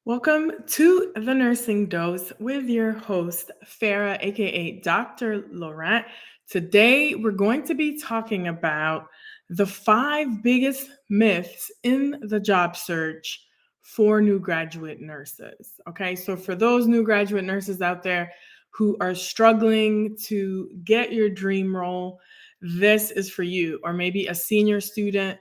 Welcome to the Nursing Dose with your host, Farah, aka Dr. Laurent. Today, we're going to be talking about the 5 biggest myths in the job search for new graduate nurses. Okay, so for those new graduate nurses out there who are struggling to get your dream role, this is for you, or maybe a senior student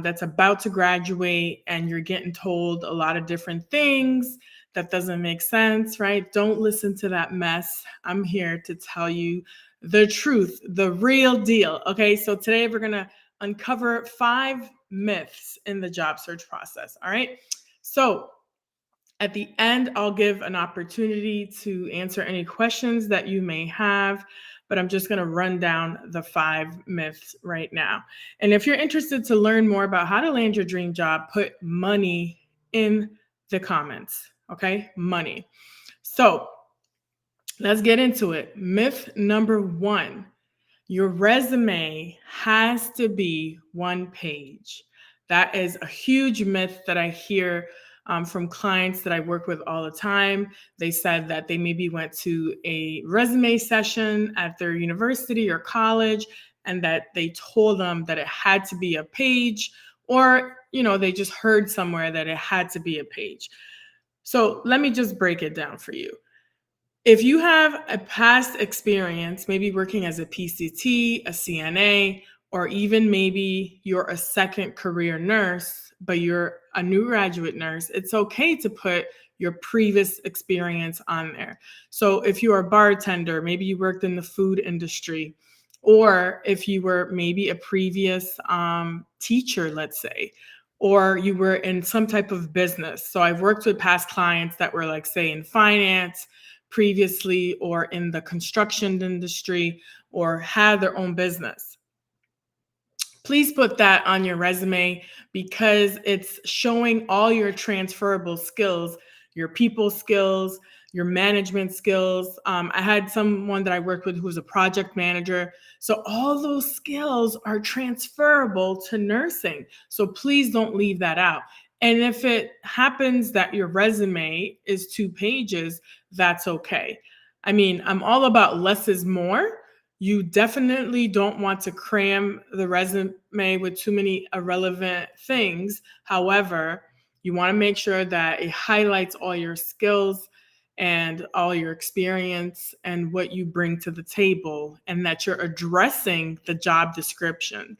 that's about to graduate and you're getting told a lot of different things that doesn't make sense, right? Don't listen to that mess. I'm here to tell you the truth, the real deal. Okay, so today we're going to uncover 5 myths in the job search process. All right, so at the end, I'll give an opportunity to answer any questions that you may have, but I'm just going to run down the 5 myths right now. And if you're interested to learn more about how to land your dream job, put money in the comments. Okay, money. So let's get into it. Myth number 1, your resume has to be 1 page. That is a huge myth that I hear from clients that I work with all the time. They said that they maybe went to a resume session at their university or college and that they told them that it had to be a page, or they just heard somewhere that it had to be a page. So let me just break it down for you. If you have a past experience, maybe working as a PCT, a CNA, or even maybe you're a second career nurse, but you're a new graduate nurse, it's okay to put your previous experience on there. So if you are a bartender, maybe you worked in the food industry, or if you were maybe a previous teacher, let's say, or you were in some type of business. So I've worked with past clients that were like, say, in finance previously, or in the construction industry, or had their own business. Please put that on your resume because it's showing all your transferable skills, your people skills, your management skills. I had someone that I worked with who was a project manager. So all those skills are transferable to nursing. So please don't leave that out. And if it happens that your resume is 2 pages, that's okay. I mean, I'm all about less is more. You definitely don't want to cram the resume with too many irrelevant things. However, you want to make sure that it highlights all your skills and all your experience and what you bring to the table, and that you're addressing the job description.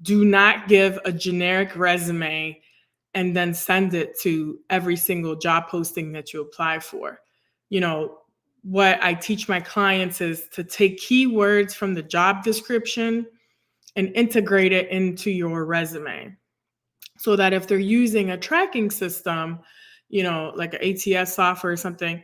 Do not give a generic resume and then send it to every single job posting that you apply for. What I teach my clients is to take keywords from the job description and integrate it into your resume, so that if they're using a tracking system, like an ATS software or something,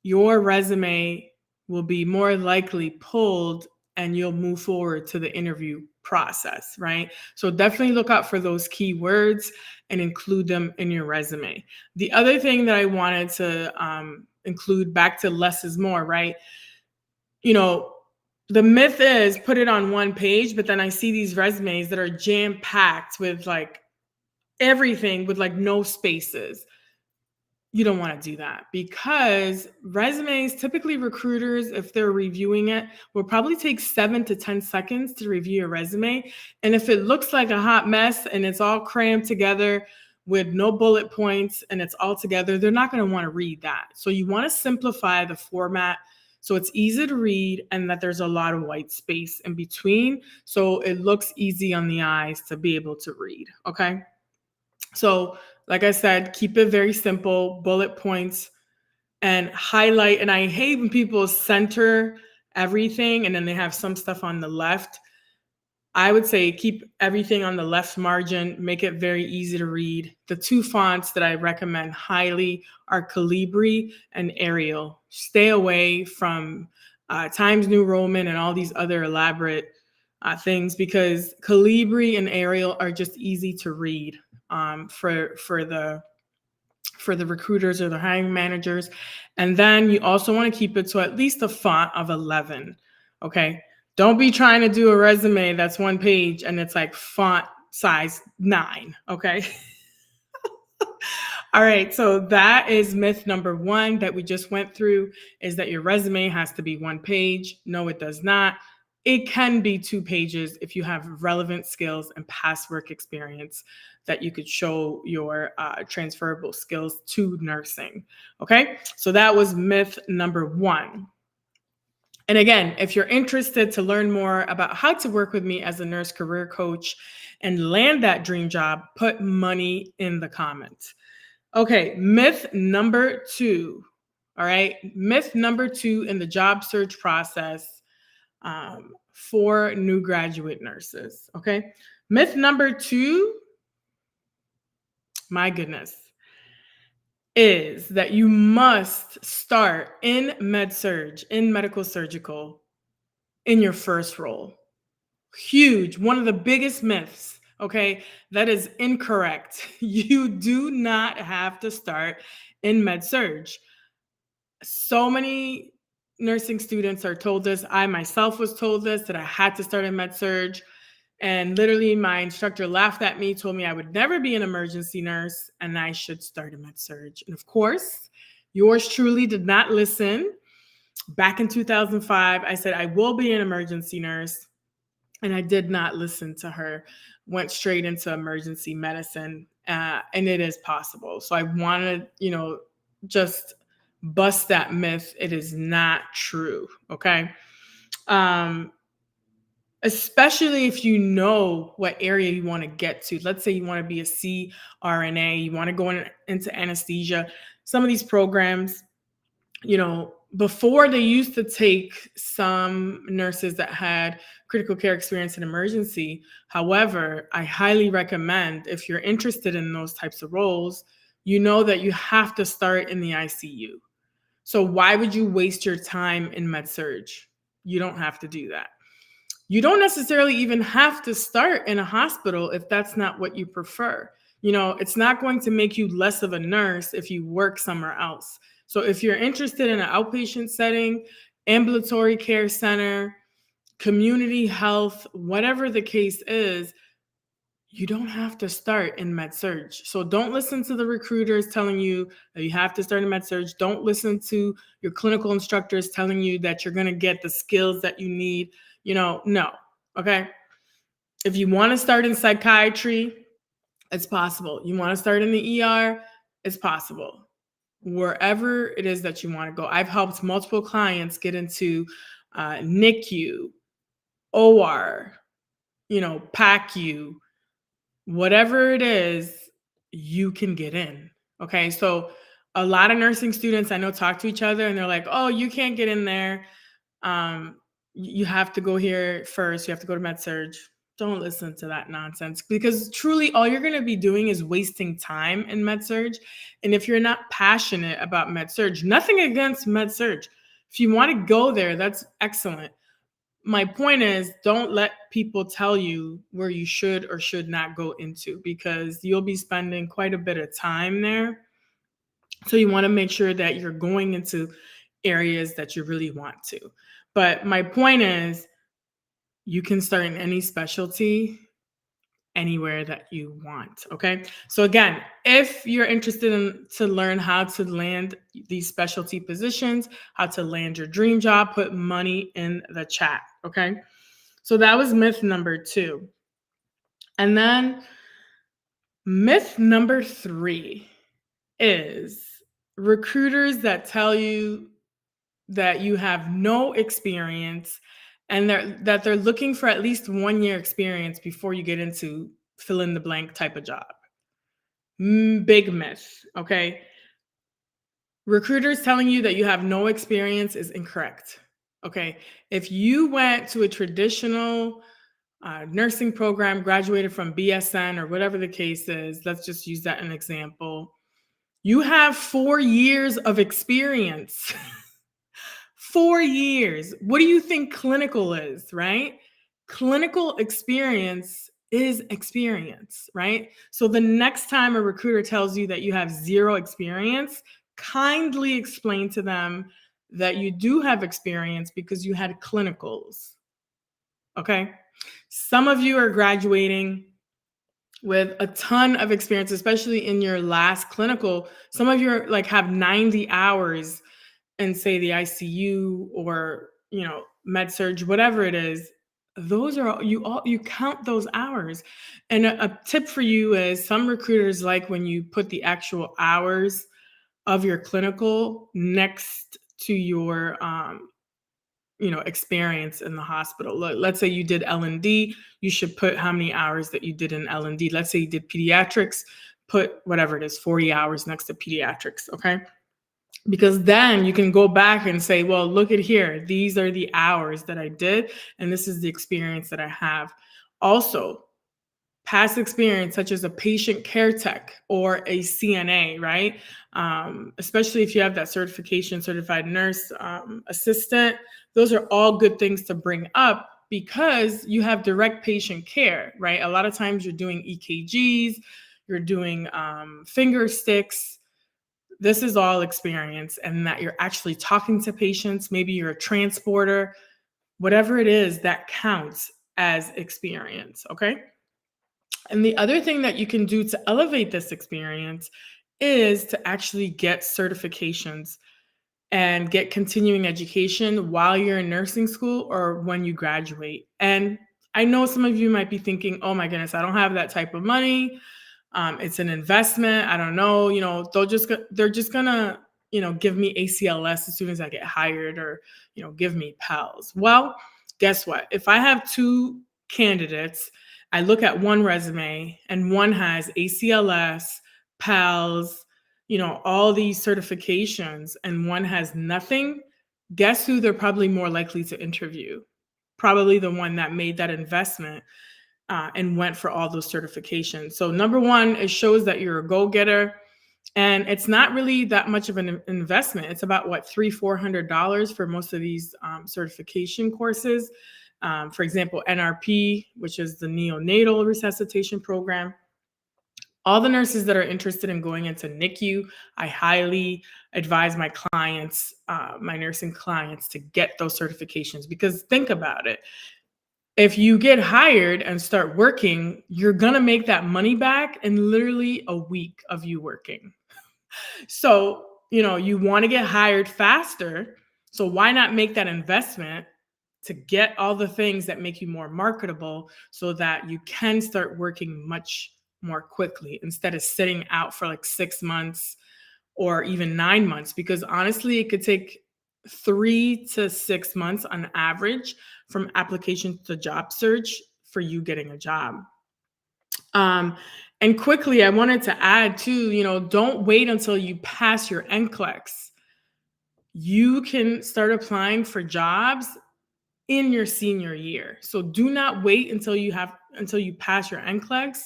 your resume will be more likely pulled and you'll move forward to the interview process, right? So definitely look out for those keywords and include them in your resume. The other thing that I wanted to include, back to less is more, right? The myth is put it on 1 page, but then I see these resumes that are jam packed with like everything with like no spaces. You don't want to do that, because resumes, typically recruiters, if they're reviewing it, will probably take 7 to 10 seconds to review a resume. And if it looks like a hot mess and it's all crammed together with no bullet points and it's all together, they're not going to want to read that. So you want to simplify the format so it's easy to read and that there's a lot of white space in between, so it looks easy on the eyes to be able to read. Okay. So, like I said, keep it very simple, bullet points, and highlight. And I hate when people center everything and then they have some stuff on the left. I would say keep everything on the left margin, make it very easy to read. The 2 fonts that I recommend highly are Calibri and Arial. Stay away from Times New Roman and all these other elaborate things, because Calibri and Arial are just easy to read for the recruiters or the hiring managers. And then you also want to keep it to at least a font of 11. Okay. Don't be trying to do a resume that's 1 page and it's like font size 9. Okay. All right, so that is myth number one that we just went through, is that your resume has to be one page. No, it does not. It can be 2 pages if you have relevant skills and past work experience that you could show your transferable skills to nursing. Okay, so that was myth number one. And again, if you're interested to learn more about how to work with me as a nurse career coach and land that dream job, put money in the comments. Okay, myth number two. All right, myth number two in the job search process for new graduate nurses. Okay, myth number two, my goodness, is that you must start in med surg, in medical surgical, in your first role. Huge, one of the biggest myths. Okay, that is incorrect. You do not have to start in med surg. So many nursing students are told this. I myself was told this, that I had to start in med surg. And literally, my instructor laughed at me, told me I would never be an emergency nurse and I should start in med surg. And of course, yours truly did not listen. Back in 2005, I said I will be an emergency nurse. And I did not listen to her, went straight into emergency medicine. And it is possible. So I want to, just bust that myth. It is not true. Okay. Especially if you know what area you want to get to. Let's say you want to be a CRNA, you want to go into anesthesia. Some of these programs, before they used to take some nurses that had critical care experience in emergency. However, I highly recommend, if you're interested in those types of roles, you know that you have to start in the ICU. So why would you waste your time in med surg? You don't have to do that. You don't necessarily even have to start in a hospital if that's not what you prefer. It's not going to make you less of a nurse if you work somewhere else. So if you're interested in an outpatient setting, ambulatory care center, community health, whatever the case is, you don't have to start in med surg. So don't listen to the recruiters telling you that you have to start in med surg. Don't listen to your clinical instructors telling you that you're going to get the skills that you need. No. Okay. If you want to start in psychiatry, it's possible. You want to start in the ER, it's possible. Wherever it is that you want to go. I've helped multiple clients get into NICU, OR, PACU, whatever it is, you can get in. Okay. So a lot of nursing students I know talk to each other and they're like, oh, you can't get in there. You have to go here first. You have to go to med surg. Don't listen to that nonsense, because truly all you're going to be doing is wasting time in med surg. And if you're not passionate about med surg, nothing against med surg. If you want to go there, that's excellent. My point is, don't let people tell you where you should or should not go into, because you'll be spending quite a bit of time there. So you want to make sure that you're going into areas that you really want to. But my point is, you can start in any specialty anywhere that you want. Okay. So again, if you're interested to learn how to land these specialty positions, how to land your dream job, put money in the chat. Okay. So that was myth number two. And then myth number three is recruiters that tell you that you have no experience and that they're looking for at least 1 year experience before you get into fill in the blank type of job. Big myth, okay? Recruiters telling you that you have no experience is incorrect, okay? If you went to a traditional nursing program, graduated from BSN or whatever the case is, let's just use that as an example, you have 4 years of experience. 4 years. What do you think clinical is, right? Clinical experience is experience, right? So the next time a recruiter tells you that you have zero experience, kindly explain to them that you do have experience because you had clinicals. Okay? Some of you are graduating with a ton of experience, especially in your last clinical. Some of you like have 90 hours in, say, the ICU or, med surge, whatever it is. Those are you count those hours. And a tip for you is, some recruiters like when you put the actual hours of your clinical next to your experience in the hospital. Let's say you did L&D, you should put how many hours that you did in L&D. Let's say you did pediatrics, put whatever it is, 40 hours next to pediatrics, okay? Because then you can go back and say, well, look at here, these are the hours that I did, and this is the experience that I have. Also, past experience, such as a patient care tech or a CNA, right? Especially if you have that certification, certified nurse assistant, those are all good things to bring up because you have direct patient care, right? A lot of times you're doing EKGs, you're doing finger sticks. This is all experience, and that you're actually talking to patients. Maybe you're a transporter, whatever it is, that counts as experience, okay? And the other thing that you can do to elevate this experience is to actually get certifications and get continuing education while you're in nursing school or when you graduate. And I know some of you might be thinking, oh my goodness, I don't have that type of money. It's an investment. I don't know, they're just gonna, give me ACLS as soon as I get hired, or, give me PALS. Well, guess what? If I have two candidates, I look at one resume and one has ACLS, PALS, all these certifications, and one has nothing, guess who they're probably more likely to interview? Probably the one that made that investment and went for all those certifications. So number one, it shows that you're a go-getter, and it's not really that much of an investment. It's about $300-$400 for most of these certification courses. For example, NRP, which is the neonatal resuscitation program. All the nurses that are interested in going into NICU, I highly advise my clients, my nursing clients, to get those certifications, because think about it. If you get hired and start working, you're going to make that money back in literally a week of you working. So, you want to get hired faster. So why not make that investment to get all the things that make you more marketable, so that you can start working much more quickly instead of sitting out for like 6 months or even 9 months? Because honestly, it could take 3 to 6 months on average from application to job search for you getting a job. And quickly, I wanted to add too, don't wait until you pass your NCLEX. You can start applying for jobs in your senior year. So do not wait until you pass your NCLEX.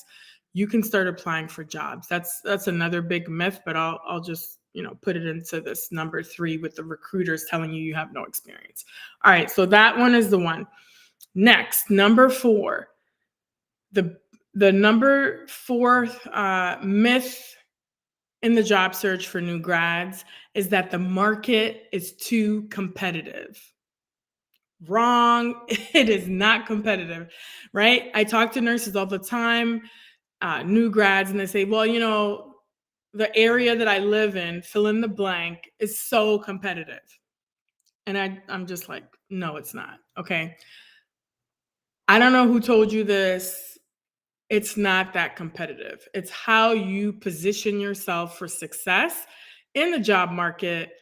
You can start applying for jobs. That's another big myth, but I'll just put it into this number 3 with the recruiters telling you have no experience. All right, so that one is the one. Next, number 4, the number 4 myth in the job search for new grads is that the market is too competitive. Wrong. It is not competitive, right? I talk to nurses all the time, new grads, and they say, well, the area that I live in, fill in the blank, is so competitive. And I'm just like, no, it's not. Okay. I don't know who told you this. It's not that competitive. It's how you position yourself for success in the job market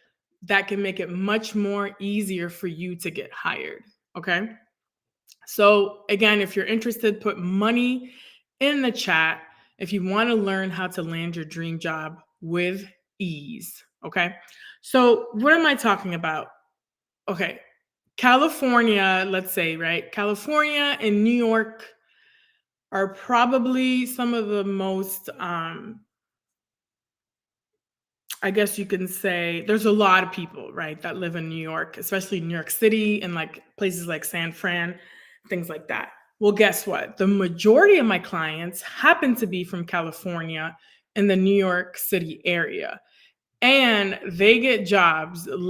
that can make it much more easier for you to get hired. Okay. So again, if you're interested, put money in the chat if you want to learn how to land your dream job with ease. Okay. So what am I talking about? Okay. California, let's say, right? California and New York are probably some of the most, I guess you can say, there's a lot of people, right, that live in New York, especially New York City and like places like San Fran, things like that. Well, guess what? The majority of my clients happen to be from California in the New York City area. And they get jobs in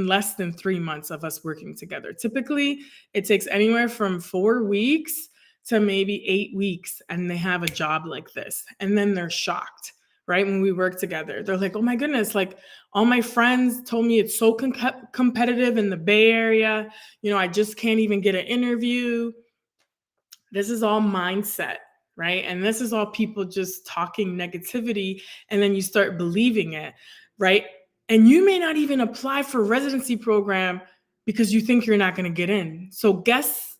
less than 3 months of us working together. Typically, it takes anywhere from 4 weeks to maybe 8 weeks and they have a job like this. And then they're shocked, right? When we work together, they're like, oh my goodness, like all my friends told me it's so competitive in the Bay Area. I just can't even get an interview. This is all mindset, right? And this is all people just talking negativity. And then you start believing it, right? And you may not even apply for a residency program because you think you're not going to get in. So guess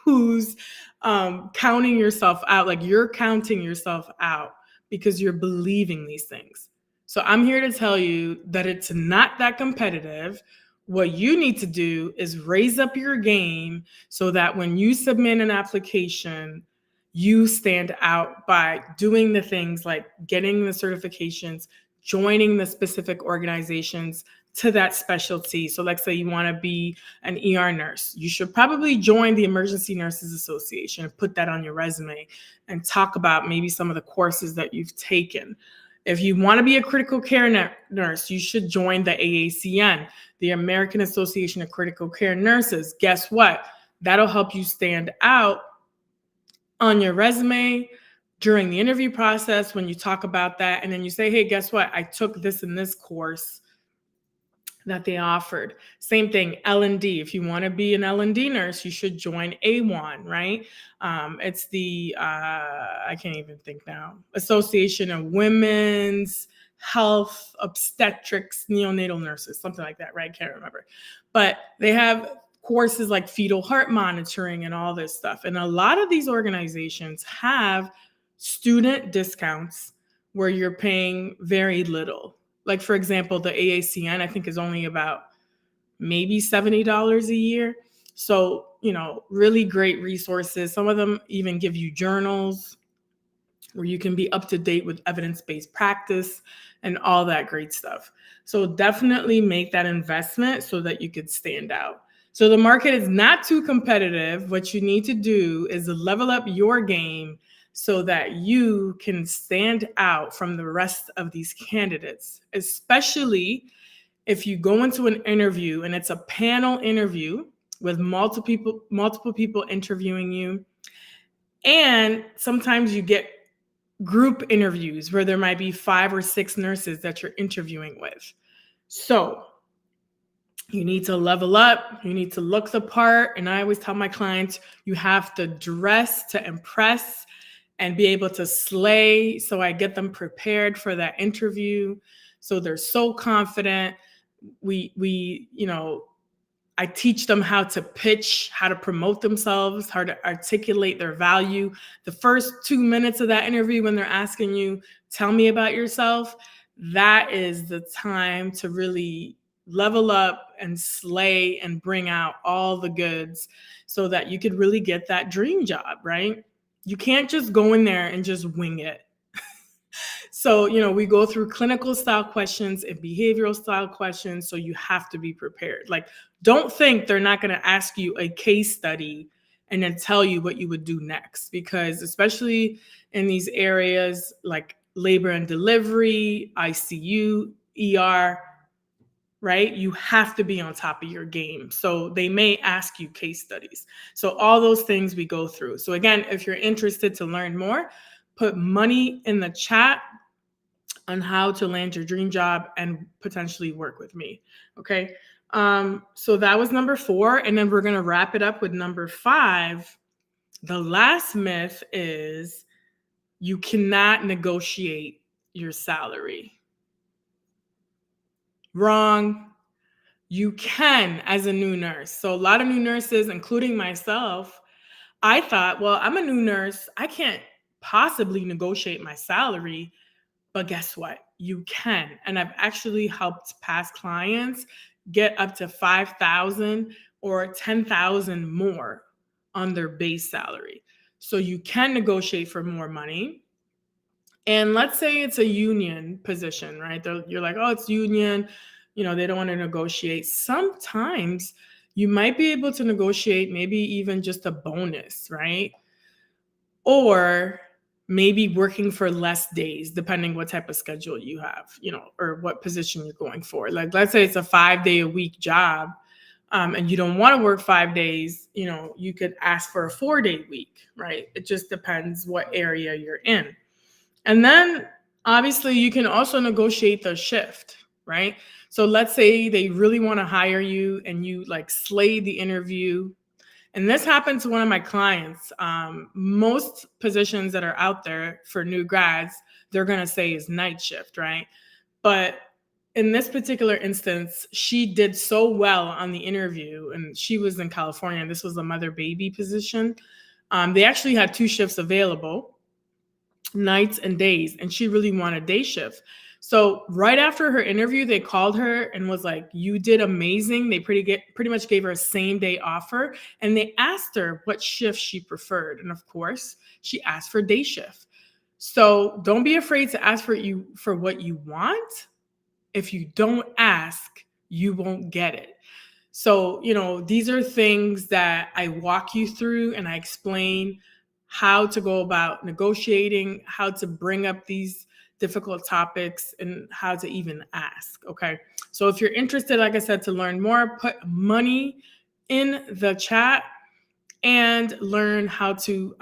who's counting yourself out? Like you're counting yourself out because you're believing these things. So I'm here to tell you that it's not that competitive. What you need to do is raise up your game so that when you submit an application, you stand out by doing the things like getting the certifications, joining the specific organizations to that specialty. So let's say you want to be an ER nurse. You should probably join the Emergency Nurses Association and put that on your resume and talk about maybe some of the courses that you've taken. If you want to be a critical care nurse, you should join the AACN, the American Association of Critical Care Nurses. Guess what? That'll help you stand out on your resume during the interview process when you talk about that. And then you say, hey, guess what? I took this and this course that they offered. Same thing, L&D. If you want to be an L&D nurse, you should join AWAN, right? It's the, I can't even think now, Association of Women's Health Obstetrics Neonatal Nurses, something like that, right? Can't remember. But they have courses like fetal heart monitoring and all this stuff. And a lot of these organizations have student discounts where you're paying very little. Like, for example, the AACN, I think, is only about maybe $70 a year. So, really great resources. Some of them even give you journals where you can be up to date with evidence-based practice and all that great stuff. So definitely make that investment so that you could stand out. So the market is not too competitive. What you need to do is level up your game so that you can stand out from the rest of these candidates, especially if you go into an interview and it's a panel interview with multiple people interviewing you. And sometimes you get group interviews where there might be 5 or 6 nurses that you're interviewing with. So you need to level up, you need to look the part. And I always tell my clients, you have to dress to impress and be able to slay. So I get them prepared for that interview. So they're so confident. I teach them how to pitch, how to promote themselves, how to articulate their value. The first 2 minutes of that interview, when they're asking you, tell me about yourself, that is the time to really level up and slay and bring out all the goods so that you could really get that dream job, right? You can't just go in there and just wing it. So, we go through clinical style questions and behavioral style questions. So you have to be prepared. Like, don't think they're not going to ask you a case study and then tell you what you would do next. Because especially in these areas like labor and delivery, ICU, ER, right? You have to be on top of your game. So they may ask you case studies. So all those things we go through. So again, if you're interested to learn more, put money in the chat on how to land your dream job and potentially work with me. Okay. So that was number 4. And then we're going to wrap it up with number 5. The last myth is you cannot negotiate your salary. Wrong. You can as a new nurse. So a lot of new nurses, including myself, I thought, well, I'm a new nurse. I can't possibly negotiate my salary. But guess what? You can. And I've actually helped past clients get up to $5,000 or $10,000 more on their base salary. So you can negotiate for more money. And let's say it's a union position, right? You're like, oh, it's union. They don't want to negotiate. Sometimes you might be able to negotiate maybe even just a bonus, right? Or maybe working for less days, depending what type of schedule you have, or what position you're going for. Like, let's say it's a 5-day-a-week job. and you don't want to work 5 days, you could ask for a 4-day week, right? It just depends what area you're in. And then obviously you can also negotiate the shift, right? So let's say they really want to hire you and you like slayed the interview. And this happened to one of my clients. Most positions that are out there for new grads, they're going to say is night shift, right? But in this particular instance, she did so well on the interview, and she was in California. This was a mother baby position. They actually had 2 shifts available, nights and days, and she really wanted day shift. So right after her interview, they called her and was like, "You did amazing." They pretty much gave her a same day offer, and they asked her what shift she preferred, and of course, she asked for day shift. So don't be afraid to ask for what you want. If you don't ask, you won't get it. So, these are things that I walk you through and I explain how to go about negotiating, how to bring up these difficult topics, and how to even ask. Okay. So, if you're interested, like I said, to learn more, put money in the chat and learn how to,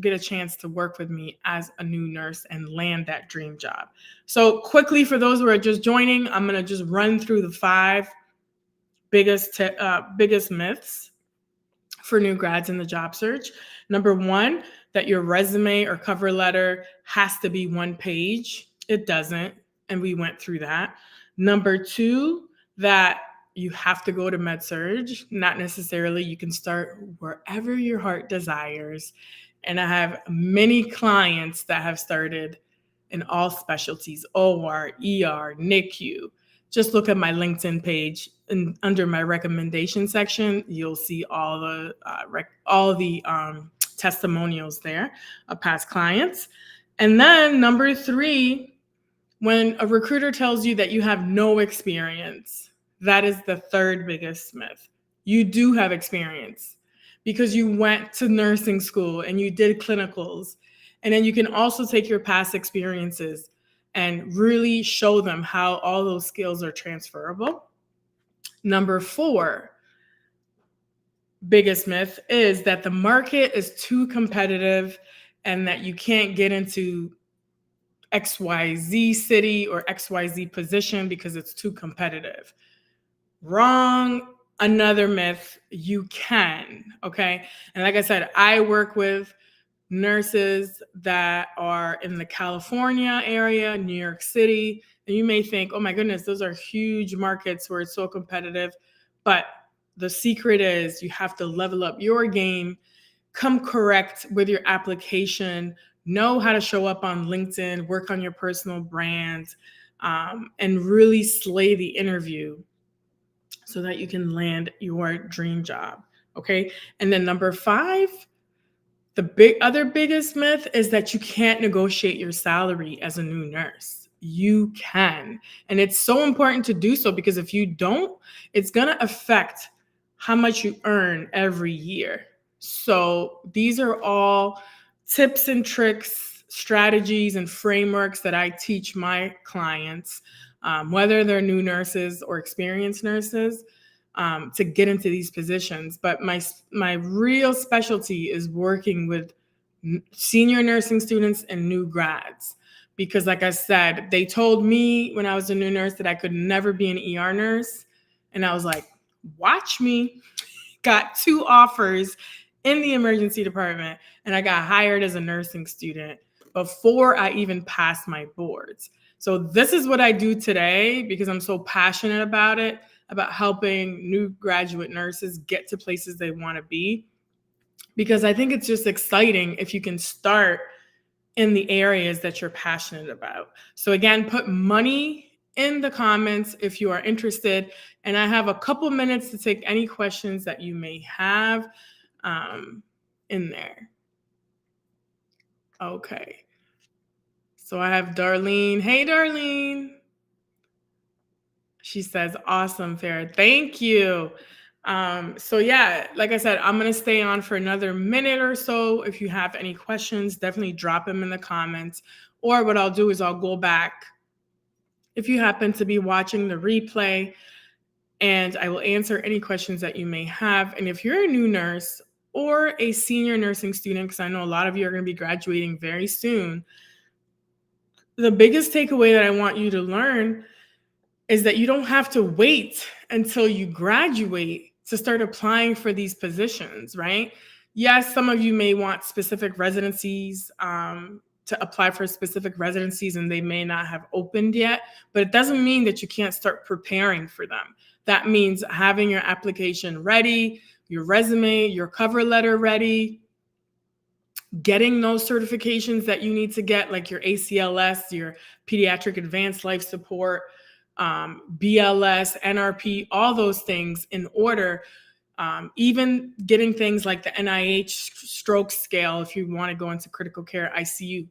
get a chance to work with me as a new nurse and land that dream job. So, quickly, for those who are just joining, I'm going to just run through the 5 biggest myths for new grads in the job search. Number 1, that your resume or cover letter has to be 1 page. It doesn't, and we went through that. Number 2, that you have to go to med surg. Not necessarily. You can start wherever your heart desires. And I have many clients that have started in all specialties: OR, ER, NICU. Just look at my LinkedIn page, and under my recommendation section, you'll see all the testimonials there of past clients. And then number 3, when a recruiter tells you that you have no experience, that is the 3rd biggest myth. You do have experience because you went to nursing school and you did clinicals. And then you can also take your past experiences and really show them how all those skills are transferable. Number 4, biggest myth is that the market is too competitive and that you can't get into XYZ city or XYZ position because it's too competitive. Wrong. Another myth, you can, okay? And like I said, I work with nurses that are in the California area, New York City, and you may think, oh my goodness, those are huge markets where it's so competitive. But the secret is you have to level up your game, come correct with your application, know how to show up on LinkedIn, work on your personal brand, and really slay the interview so that you can land your dream job. Okay. And then number 5, the biggest myth is that you can't negotiate your salary as a new nurse. You can. And it's so important to do so because if you don't, it's going to affect how much you earn every year. So these are all tips and tricks, strategies, and frameworks that I teach my clients, whether they're new nurses or experienced nurses, to get into these positions. But my real specialty is working with senior nursing students and new grads. Because like I said, they told me when I was a new nurse that I could never be an ER nurse. And I was like, watch me. Got 2 offers in the emergency department, and I got hired as a nursing student before I even passed my boards. So this is what I do today because I'm so passionate about it, about helping new graduate nurses get to places they want to be. Because I think it's just exciting if you can start in the areas that you're passionate about. So again, put money in the comments if you are interested. And I have a couple minutes to take any questions that you may have in there. Okay. So I have Darlene. Hey, Darlene. She says, awesome, Farah. Thank you. So yeah, like I said, I'm going to stay on for another minute or so. If you have any questions, definitely drop them in the comments. Or what I'll do is I'll go back. If you happen to be watching the replay, and I will answer any questions that you may have. And if you're a new nurse or a senior nursing student, because I know a lot of you are going to be graduating very soon, the biggest takeaway that I want you to learn is that you don't have to wait until you graduate to start applying for these positions, right? Yes, some of you may want specific residencies, to apply for specific residencies, and they may not have opened yet, but it doesn't mean that you can't start preparing for them. That means having your application ready, your resume, your cover letter ready, getting those certifications that you need to get, like your ACLS, your Pediatric Advanced Life Support, BLS, NRP, all those things in order. Even getting things like the NIH stroke scale, if you want to go into critical care ICU,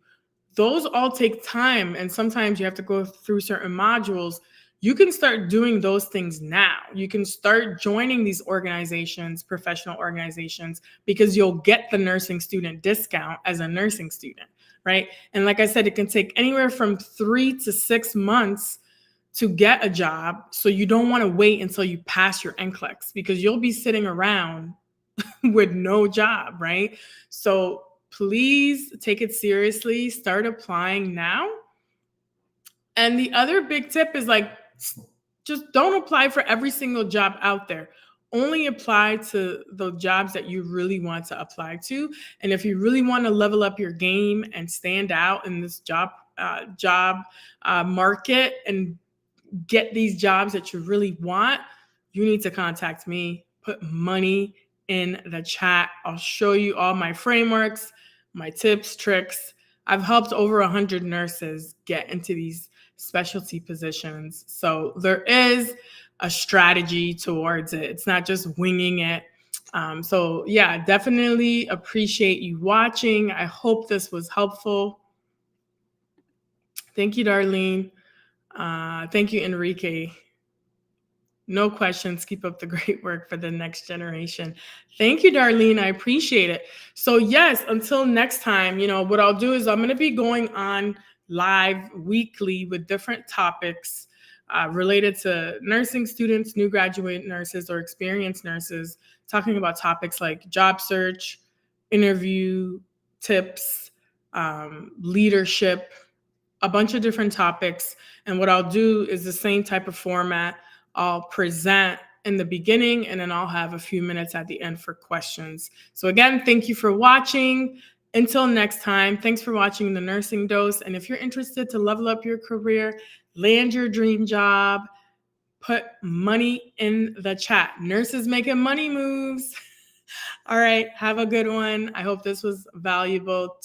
those all take time. And sometimes you have to go through certain modules. You can start doing those things now. You can start joining these organizations, professional organizations, because you'll get the nursing student discount as a nursing student, right? And like I said, it can take anywhere from 3 to 6 months to get a job. So you don't want to wait until you pass your NCLEX, because you'll be sitting around with no job, right? So please take it seriously. Start applying now. And the other big tip is, like, just don't apply for every single job out there. Only apply to the jobs that you really want to apply to. And if you really want to level up your game and stand out in this job market and get these jobs that you really want, you need to contact me. Put money in the chat. I'll show you all my frameworks, my tips, tricks. I've helped over 100 nurses get into these specialty positions. So there is a strategy towards it. It's not just winging it. So yeah, definitely appreciate you watching. I hope this was helpful. Thank you, Darlene. Thank you, Enrique. No questions. Keep up the great work for the next generation. Thank you, Darlene. I appreciate it. So yes, until next time, what I'll do is I'm going to be going on live weekly with different topics related to nursing students, new graduate nurses, or experienced nurses, talking about topics like job search, interview tips, leadership, a bunch of different topics. And what I'll do is the same type of format. I'll present in the beginning, and then I'll have a few minutes at the end for questions. So again, thank you for watching. Until next time, thanks for watching The Nursing Dose. And if you're interested to level up your career, land your dream job, put money in the chat. Nurses making money moves. All right, have a good one. I hope this was valuable.